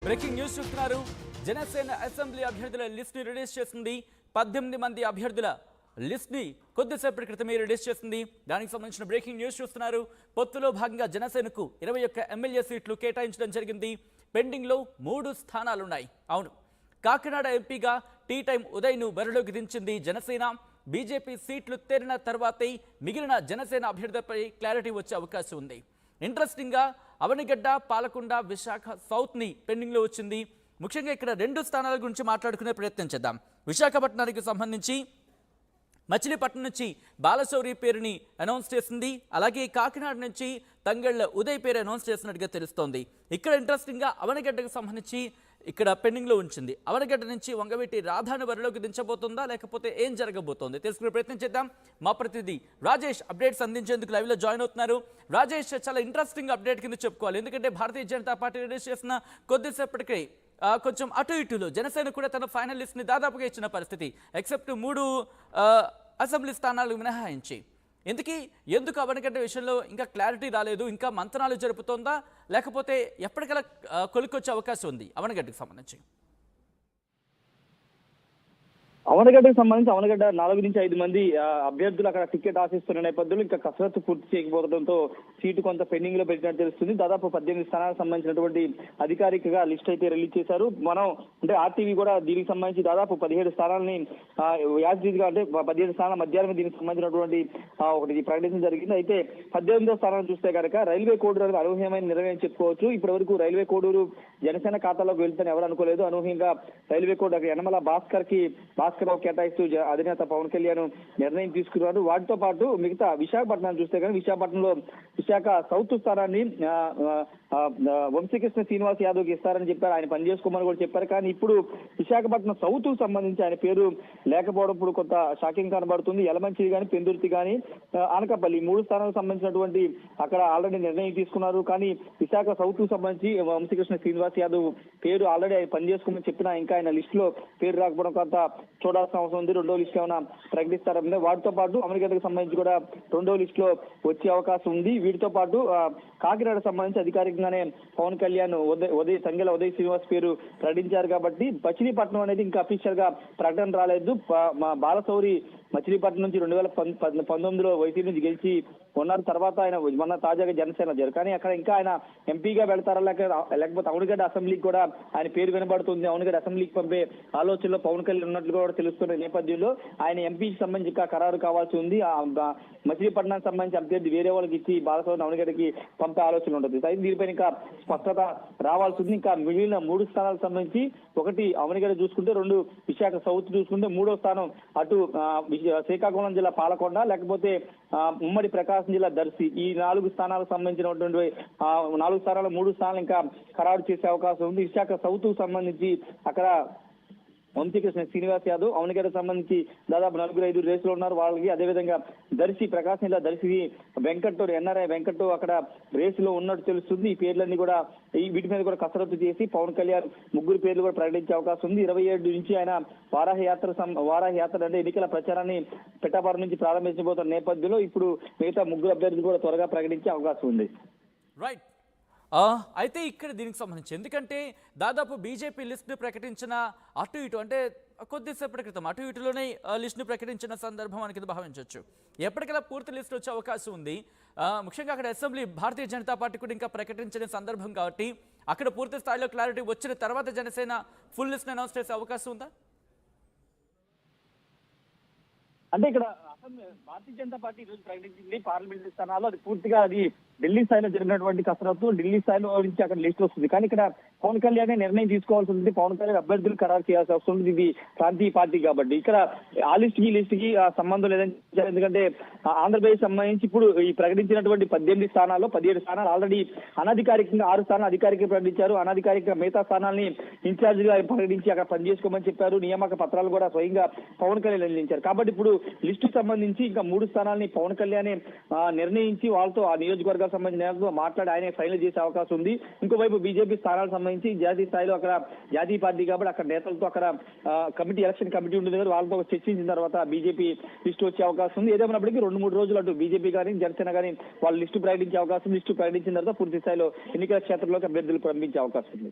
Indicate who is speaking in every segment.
Speaker 1: Breaking news చూస్తున్నారు. Janasena assembly అభ్యర్థుల list ని రిలీజ్ చేసింది. 18 మంది అభ్యర్థుల లిస్ట్ ని కొద్దిసేపటి క్రితమే రిలీజ్ చేసింది. దానికి సంబంధించిన బ్రేకింగ్ న్యూస్ చూస్తున్నారు. పొత్తులో భాగంగా జనసేనకు 21 ఎమ్మెల్యే సీట్లు కేటాయించడం జరిగింది. పెండింగ్ లో 3 స్థానాలున్నాయి. అవును, కాకినాడ ఎంపీగా టీ టైం ఉదయ్ను బరిలోకి దించింది జనసేన. బీజేపీ సీట్లు తేరిన తర్వాతే మిగిలిన జనసేన అభ్యర్థులపై క్లారిటీ వచ్చే అవకాశం ఉంది. ఇంట్రెస్టింగ్ గా అవనిగడ్డ, పాలకొండ, విశాఖ సౌత్ ని పెండింగ్ లో వచ్చింది. ముఖ్యంగా ఇక్కడ 2 స్థానాల గురించి మాట్లాడుకునే ప్రయత్నం చేద్దాం. విశాఖపట్నానికి సంబంధించి మచిలీపట్నం నుంచి బాలశౌరి పేరుని అనౌన్స్ చేసింది. అలాగే కాకినాడ నుంచి తంగళ్ళ ఉదయ్ పేరు అనౌన్స్ చేసినట్టుగా తెలుస్తోంది. ఇక్కడ ఇంట్రెస్టింగ్ గా అవనిగడ్డకు సంబంధించి ఇక్కడ పెండింగ్ లో ఉంచింది. అవనిగడ్డ నుంచి వంగవీటి రాధాను బరిలోకి దించబోతుందా, లేకపోతే ఏం జరగబోతోంది తెలుసుకునే ప్రయత్నం చేద్దాం. మా ప్రతినిధి రాజేష్ అప్డేట్స్ అందించేందుకు లైవ్ లో జాయిన్ అవుతున్నారు. రాజేష్, చాలా ఇంట్రెస్టింగ్ అప్డేట్ కింద చెప్పుకోవాలి. ఎందుకంటే భారతీయ జనతా పార్టీ రిలీజ్ చేసిన కొద్దిసేపటికే కొంచెం అటు ఇటులో జనసేన కూడా తన ఫైనల్ లిస్ట్ ని దాదాపుగా ఇచ్చిన పరిస్థితి, ఎక్సెప్ట్ 3 అసెంబ్లీ స్థానాలు మినహాయించి. ఎందుకు అవనిగడ్డ విషయంలో ఇంకా క్లారిటీ రాలేదు? ఇంకా మంతనాలు జరుపుతోందా, లేకపోతే ఎప్పటికలా కొలికొచ్చే అవకాశం ఉంది అవనిగడ్డకు సంబంధించి?
Speaker 2: అవనిగడ్డకు సంబంధించి అవనిగడ్డ 4 నుంచి 5 మంది అభ్యర్థులు అక్కడ టికెట్ ఆశిస్తున్న నేపథ్యంలో ఇంకా కసరత్తు పూర్తి చేయకపోవడంతో సీటు కొంత పెండింగ్ లో పెట్టినట్టు తెలుస్తుంది. దాదాపు 18 స్థానాలకు సంబంధించినటువంటి అధికారికంగా లిస్ట్ అయితే రిలీజ్ చేశారు. మనం అంటే ఆర్టీవీ కూడా దీనికి సంబంధించి దాదాపు 17 స్థానాలని యాజ్గా అంటే 17 స్థానాల మధ్యాహ్నం దీనికి సంబంధించినటువంటి ఒకటి ప్రకటించడం జరిగింది. అయితే 18వ స్థానాన్ని చూస్తే కనుక రైల్వే కోడూరు అనేది అనూహ్యమైన నిర్ణయం చెప్పుకోవచ్చు. ఇప్పటి వరకు రైల్వే కోడూరు జనసేన ఖాతాలోకి వెళ్తారని ఎవరు అనుకోలేదు. అనూహ్యంగా రైల్వే కోడూరు యనమల భాస్కర్ కేటాయిస్తూ అధినేత పవన్ కళ్యాణ్ నిర్ణయం తీసుకున్నారు. వాటితో పాటు మిగతా విశాఖపట్నాన్ని చూస్తే కానీ విశాఖపట్నంలో విశాఖ సౌత్ స్థానాన్ని వంశీకృష్ణ శ్రీనివాస్ యాదవ్కి ఇస్తారని చెప్పారు. ఆయన పనిచేసుకోమని కూడా చెప్పారు. కానీ ఇప్పుడు విశాఖపట్నం సౌత్ కు సంబంధించి ఆయన పేరు లేకపోవడం ఇప్పుడు కొంత షాకింగ్ కనబడుతుంది. యలమంచిలి కానీ, పెందుర్తి కానీ, అనకాపల్లి 3 స్థానాలకు సంబంధించినటువంటి అక్కడ ఆల్రెడీ నిర్ణయం తీసుకున్నారు. కానీ విశాఖ సౌత్ కు సంబంధించి వంశీకృష్ణ శ్రీనివాస్ యాదవ్ పేరు ఆల్రెడీ ఆయన పనిచేసుకోమని చెప్పినా ఇంకా ఆయన లిస్ట్ లో పేరు రాకపోవడం కొంత చూడాల్సిన అవసరం ఉంది. 2వ లిస్ట్ ఏమైనా ప్రకటిస్తారని. వాటితో పాటు అవనిగడ్డకు సంబంధించి కూడా 2వ లిస్ట్ లో వచ్చే అవకాశం ఉంది. వీటితో పాటు కాకినాడకు సంబంధించి అధికారికంగానే పవన్ కళ్యాణ్ తంగెల ఉదయ్ శ్రీనివాస్ పేరు ప్రకటించారు. కాబట్టి మచిలీపట్నం అనేది ఇంకా అఫీషియల్ గా ప్రకటన రాలేదు. బాలశౌరి మచిలీపట్నం నుంచి 2019లో వైసీపీ నుంచి గెలిచి ఉన్నారు. తర్వాత ఆయన మొన్న తాజాగా జనసేన వచ్చారు. కానీ అక్కడ ఇంకా ఆయన ఎంపీగా వెళ్తారా లేకపోతే అవనిగడ్డ అసెంబ్లీకి కూడా ఆయన పేరు వినబడుతుంది. అవనిగడ్డ అసెంబ్లీకి పంపే ఆలోచనలో పవన్ కళ్యాణ్ ఉన్నట్లు కూడా తెలుస్తున్న నేపథ్యంలో ఆయన ఎంపీకి సంబంధించి ఇంకా ఖరారు కావాల్సి ఉంది. మచిలీపట్నానికి సంబంధించి అభ్యర్థి వేరే వాళ్ళకి ఇచ్చి బాలశౌరి అవనిగడ్డకి పంపే ఆలోచన ఉంటుంది. దీనిపైన ఇంకా స్పష్టత రావాల్సి ఉంది. ఇంకా మిగిలిన 3 స్థానాలకు సంబంధించి ఒకటి అవనిగడ్డ చూసుకుంటే, 2 విశాఖ సౌత్ చూసుకుంటే, 3వ స్థానం అటు శ్రీకాకుళం జిల్లా పాలకొండ లేకపోతే ఉమ్మడి ప్రకాశం జిల్లా దర్శి. ఈ 4 స్థానాలకు సంబంధించినటువంటి 4 స్థానాలు 3 స్థానాలు ఇంకా ఖరారు చేసే అవకాశం ఉంది. విశాఖ సౌత్ కు సంబంధించి అక్కడ వంశీకృష్ణ శ్రీనివాస్ యాదవ్, అవనిగడ్డకు సంబంధించి దాదాపు 4-5 రేసులు ఉన్నారు వాళ్ళకి. అదేవిధంగా దర్శి ప్రకాశం జిల్లా దర్శి వెంకట్ ఎన్ఆర్ఐ వెంకట్ అక్కడ రేసులో ఉన్నట్టు తెలుస్తుంది. ఈ పేర్లన్నీ కూడా వీటి మీద కూడా కసరత్తు చేసి పవన్ కళ్యాణ్ 3 పేర్లు కూడా ప్రకటించే అవకాశం ఉంది. 27 నుంచి ఆయన వారాహి యాత్ర అంటే ఎన్నికల ప్రచారాన్ని పిఠాపురం నుంచి ప్రారంభించబోతున్న నేపథ్యంలో ఇప్పుడు మిగతా 3 అభ్యర్థులు కూడా త్వరగా ప్రకటించే అవకాశం ఉంది.
Speaker 1: రైట్. అయితే ఇక్కడ దీనికి సంబంధించి ఎందుకంటే దాదాపు బీజేపీ లిస్ట్ని ప్రకటించిన అటు ఇటు అంటే కొద్దిసేపటి క్రితం అటు ఇటులోనే లిస్ట్ని ప్రకటించిన సందర్భం అని కింద భావించవచ్చు. ఎప్పటికైనా పూర్తి లిస్ట్ వచ్చే అవకాశం ఉంది. ముఖ్యంగా అక్కడ అసెంబ్లీ భారతీయ జనతా పార్టీ కూడా ఇంకా ప్రకటించిన సందర్భం కాబట్టి అక్కడ పూర్తి స్థాయిలో క్లారిటీ వచ్చిన తర్వాత జనసేన ఫుల్ లిస్ట్ని అనౌన్స్ చేసే అవకాశం ఉందా?
Speaker 2: అంటే ఇక్కడ భారతీయ జనతా పార్టీ ఈరోజు ప్రకటించింది పార్లమెంటరీ స్థానాలు. అది పూర్తిగా అది ఢిల్లీ స్థాయిలో జరిగినటువంటి కసరత్తు. ఢిల్లీ స్థాయిలో నుంచి అక్కడ లిస్ట్ వస్తుంది. కానీ ఇక్కడ పవన్ కళ్యాణ్ నిర్ణయం తీసుకోవాల్సి ఉంటుంది. పవన్ కళ్యాణ్ అభ్యర్థులు ఖరారు చేయాల్సి వస్తుంది. ఇది ప్రాంతీయ పార్టీ కాబట్టి ఇక్కడ ఆ లిస్ట్ కి సంబంధం లేదని. ఎందుకంటే ఆంధ్రప్రదేశ్ సంబంధించి ఇప్పుడు ఈ ప్రకటించినటువంటి 18 స్థానాల్లో 17 స్థానాలు ఆల్రెడీ అనధికారికంగా 6 స్థానాలు అధికారికంగా ప్రకటించారు. అనధికారిక మిగతా స్థానాల్ని ఇన్ఛార్జ్ గా ప్రకటించి అక్కడ పనిచేసుకోమని చెప్పారు. నియామక పత్రాలు కూడా స్వయంగా పవన్ కళ్యాణ్ అందించారు. కాబట్టి ఇప్పుడు లిస్టు సంబంధించి ఇంకా 3 స్థానాలని పవన్ కళ్యాణ్ నిర్ణయించి వాళ్ళతో ఆ నియోజకవర్గాలకు సంబంధించిన నేతలతో మాట్లాడి ఆయన ఫైనల్ చేసే అవకాశం ఉంది. ఇంకోవైపు బీజేపీ స్థానాలకు సంబంధించి జాతీయ స్థాయిలో అక్కడ జాతీయ పార్టీ కాబట్టి అక్కడ నేతలతో అక్కడ ఎలక్షన్ కమిటీ ఉంటుంది కదా, వాళ్ళతో చర్చించిన తర్వాత బీజేపీ లిస్టు వచ్చే అవకాశం ఉంది. ఏదేమైనప్పటికీ 2-3 రోజులు అటు బీజేపీ కానీ జనసేన కానీ వాళ్ళు లిస్టు ప్రకటించే అవకాశం. లిస్టు ప్రకటించిన తర్వాత పూర్తి స్థాయిలో ఎన్నికల క్షేత్రంలోకి అభ్యర్థులు పంపించే అవకాశం ఉంది.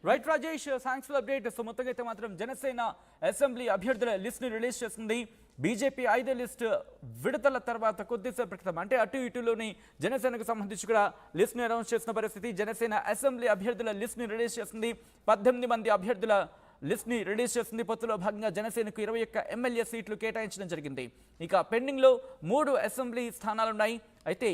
Speaker 1: Right Rajesh, thanks for update. So మొత్తంగా అయితే మాత్రం జనసేన అసెంబ్లీ అభ్యర్థుల లిస్ట్ ని రిలీజ్ చేసింది. బీజేపీ 5 లిస్ట్ విడుదల తర్వాత కొద్దిసేపటి క్రితం అంటే అటు ఇటులోని జనసేనకు సంబంధించి కూడా లిస్ట్ ని అనౌన్స్ చేసిన పరిస్థితి. జనసేన అసెంబ్లీ అభ్యర్థుల లిస్ట్ ని రిలీజ్ చేసింది. 18 మంది అభ్యర్థుల లిస్ట్ ని రిలీజ్ చేసింది. పొత్తులో భాగంగా జనసేనకు 21 ఎమ్మెల్యే సీట్లు కేటాయించడం జరిగింది. ఇక పెండింగ్ లో 3 అసెంబ్లీ స్థానాలున్నాయి. అయితే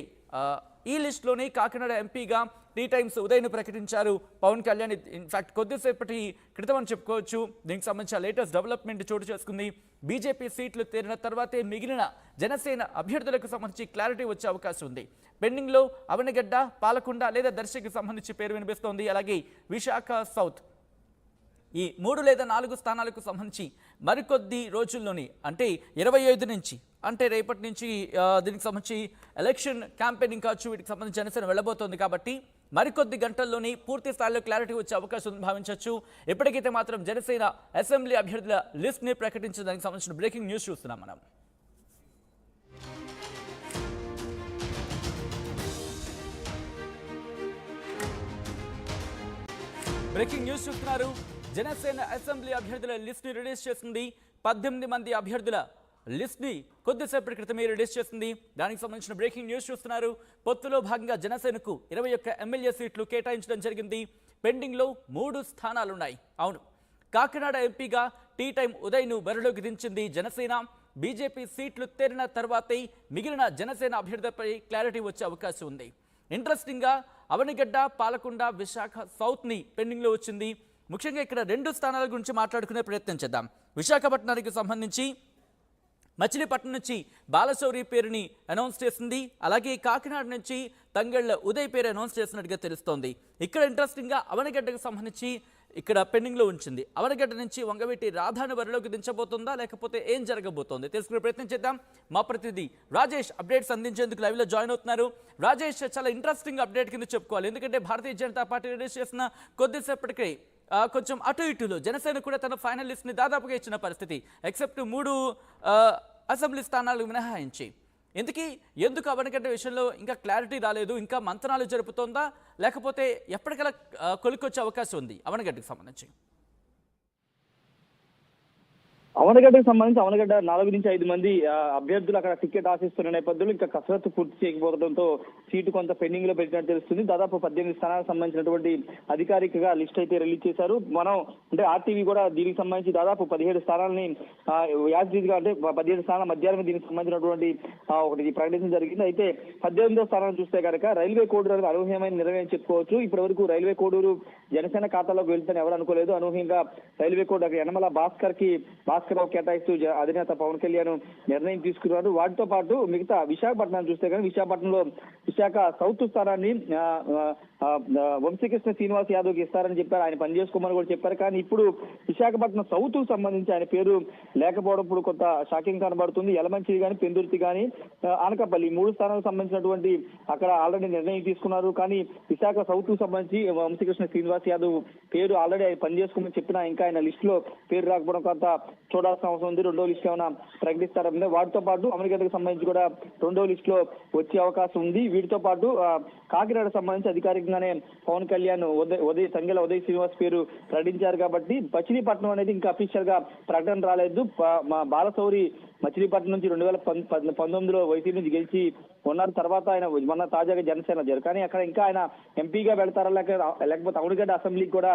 Speaker 1: ఈ లిస్టులోని కాకినాడ ఎంపీగా టీ టైమ్స్ ఉదయ్ను ప్రకటించారు పవన్ కళ్యాణ్. ఇన్ఫాక్ట్ కొద్దిసేపటి క్రితం అని చెప్పుకోవచ్చు. దీనికి సంబంధించిన లేటెస్ట్ డెవలప్మెంట్ చోటు చేసుకుంది. బీజేపీ సీట్లు తేరిన తర్వాతే మిగిలిన జనసేన అభ్యర్థులకు సంబంధించి క్లారిటీ వచ్చే అవకాశం ఉంది. పెండింగ్ లో అవనిగడ్డ, పాలకొండ లేదా దర్శికి సంబంధించి పేరు వినిపిస్తోంది. అలాగే విశాఖ సౌత్ ఈ 3 లేదా 4 స్థానాలకు సంబంధించి మరికొద్ది రోజుల్లోని అంటే 25 నుంచి అంటే రేపటి నుంచి దీనికి సంబంధించి ఎలక్షన్ క్యాంపెయినింగ్ కావచ్చు, వీటికి సంబంధించి జనసేన వెళ్ళబోతోంది. కాబట్టి మరికొద్ది గంటల్లోని పూర్తి స్థాయిలో క్లారిటీ వచ్చే అవకాశం ఉంది భావించవచ్చు. ఎప్పటికైతే మాత్రం జనసేన అసెంబ్లీ అభ్యర్థుల లిస్ట్ని ప్రకటించిన దానికి సంబంధించిన బ్రేకింగ్ న్యూస్ చూస్తున్నాం మనం. బ్రేకింగ్ న్యూస్ చూస్తున్నారు. జనసేన అసెంబ్లీ అభ్యర్థుల లిస్ట్ ని రిలీజ్ చేసింది. 18 మంది అభ్యర్థుల లిస్ట్ ని కొద్దిసేపటి క్రితమే రిలీజ్ చేసింది. దానికి సంబంధించిన బ్రేకింగ్ న్యూస్ చూస్తున్నారు. పొత్తులో భాగంగా జనసేనకు 21 ఎమ్మెల్యే సీట్లు కేటాయించడం జరిగింది. పెండింగ్ లో 3 స్థానాలున్నాయి. అవును, కాకినాడ ఎంపీగా టీ టైం ఉదయ్ను బరిలోకి దించింది జనసేన. బీజేపీ సీట్లు తేరిన తర్వాతే మిగిలిన జనసేన అభ్యర్థులపై క్లారిటీ వచ్చే అవకాశం ఉంది. ఇంట్రెస్టింగ్ గా అవనిగడ్డ, పాలకొండ, విశాఖ సౌత్ ని పెండింగ్ లో వచ్చింది. ముఖ్యంగా ఇక్కడ 2 స్థానాల గురించి మాట్లాడుకునే ప్రయత్నం చేద్దాం. విశాఖపట్నానికి సంబంధించి మచిలీపట్నం నుంచి బాలశౌరి పేరుని అనౌన్స్ చేసింది. అలాగే కాకినాడ నుంచి తంగళ్ళ ఉదయ్ పేరు అనౌన్స్ చేసినట్టుగా తెలుస్తోంది. ఇక్కడ ఇంట్రెస్టింగ్గా అవనిగడ్డకు సంబంధించి ఇక్కడ పెండింగ్లో ఉంచింది. అవనిగడ్డ నుంచి వంగవీటి రాధాను బరిలోకి దించబోతుందా, లేకపోతే ఏం జరగబోతోంది తెలుసుకునే ప్రయత్నం చేద్దాం. మా ప్రతినిధి రాజేష్ అప్డేట్స్ అందించేందుకు లైవ్లో జాయిన్ అవుతున్నారు. రాజేష్, చాలా ఇంట్రెస్టింగ్ అప్డేట్ కింద చెప్పుకోవాలి. ఎందుకంటే భారతీయ జనతా పార్టీ రిలీజ్ చేసిన కొద్దిసేపటికే కొంచెం అటు ఇటులో జనసేన కూడా తన ఫైనల్ లిస్ట్ని దాదాపుగా ఇచ్చిన పరిస్థితి, ఎక్సెప్ట్ 3 అసెంబ్లీ స్థానాలు మినహాయించి. ఎందుకు అవనిగడ్డ విషయంలో ఇంకా క్లారిటీ రాలేదు? ఇంకా మంతనాలు జరుపుతోందా, లేకపోతే ఎప్పటికలా కొలికొచ్చే అవకాశం ఉంది అవనిగడ్డకు సంబంధించి?
Speaker 2: అవనగడ్డకు సంబంధించి అవనగడ్డ 4 నుంచి 5 మంది అభ్యర్థులు అక్కడ టికెట్ ఆశిస్తున్న నేపథ్యంలో ఇంకా కసరత్తు పూర్తి చేయకపోవడంతో సీటు కొంత పెండింగ్ లో పెట్టినట్టు తెలుస్తుంది. దాదాపు 18 స్థానాలకు సంబంధించినటువంటి అధికారికంగా లిస్ట్ అయితే రిలీజ్ చేశారు. మనం అంటే ఆర్టీవీ కూడా దీనికి సంబంధించి దాదాపు 17 స్థానాలని యాజ్గా అంటే 17 స్థానాల మధ్యాహ్నం దీనికి సంబంధించినటువంటి ఒకటి ప్రకటించడం జరిగింది. అయితే 18వ స్థానాన్ని చూస్తే కనుక రైల్వే కోడూరు అనేది అనూహ్యమైన నిర్ణయం చెప్పుకోవచ్చు. ఇప్పటి వరకు రైల్వే కోడూరు జనసేన ఖాతాలోకి వెళ్తాను ఎవరు అనుకోలేదు. అనూహ్యంగా రైల్వే కోడూరు యనమల భాస్కర్ కేటాయిస్తూ అధినేత పవన్ కళ్యాణ్ నిర్ణయం తీసుకున్నారు. వాటితో పాటు మిగతా విశాఖపట్నాన్ని చూస్తే కానీ విశాఖపట్నంలో విశాఖ సౌత్ స్థానాన్ని వంశీకృష్ణ శ్రీనివాస్ యాదవ్కి ఇస్తారని చెప్పారు. ఆయన పనిచేసుకోమని కూడా చెప్పారు. కానీ ఇప్పుడు విశాఖపట్నం సౌత్ కు సంబంధించి ఆయన పేరు లేకపోవడం ఇప్పుడు కొంత షాకింగ్ కనబడుతుంది. యలమంచిలి కానీ, పెందుర్తి కానీ, అనకాపల్లి 3 స్థానాలకు సంబంధించినటువంటి అక్కడ ఆల్రెడీ నిర్ణయం తీసుకున్నారు. కానీ విశాఖ సౌత్ కు సంబంధించి వంశీకృష్ణ శ్రీనివాస్ యాదవ్ పేరు ఆల్రెడీ ఆయన పనిచేసుకోమని చెప్పినా ఇంకా ఆయన లిస్ట్ లో పేరు రాకపోవడం కొంత చూడాల్సిన అవసరం ఉంది. 2వ లిస్ట్ ఏమైనా ప్రకటిస్తారని. వాటితో పాటు అమెరికాకు సంబంధించి కూడా 2వ లిస్ట్ లో వచ్చే అవకాశం ఉంది. వీటితో పాటు కాకినాడ సంబంధించి అధికారికంగానే పవన్ కళ్యాణ్ తంగెల ఉదయ్ శ్రీనివాస్ పేరు ప్రకటించారు. కాబట్టి మచిలీపట్నం అనేది ఇంకా అఫీషియల్ గా ప్రకటన రాలేదు. బాలశౌరి మచిలీపట్నం నుంచి 2019లో వైసీపీ నుంచి గెలిచి ఉన్నారు. తర్వాత ఆయన మొన్న తాజాగా జనసేన చేరారు. కానీ అక్కడ ఇంకా ఆయన ఎంపీగా వెళ్తారా లేకపోతే అవనిగడ్డ అసెంబ్లీకి కూడా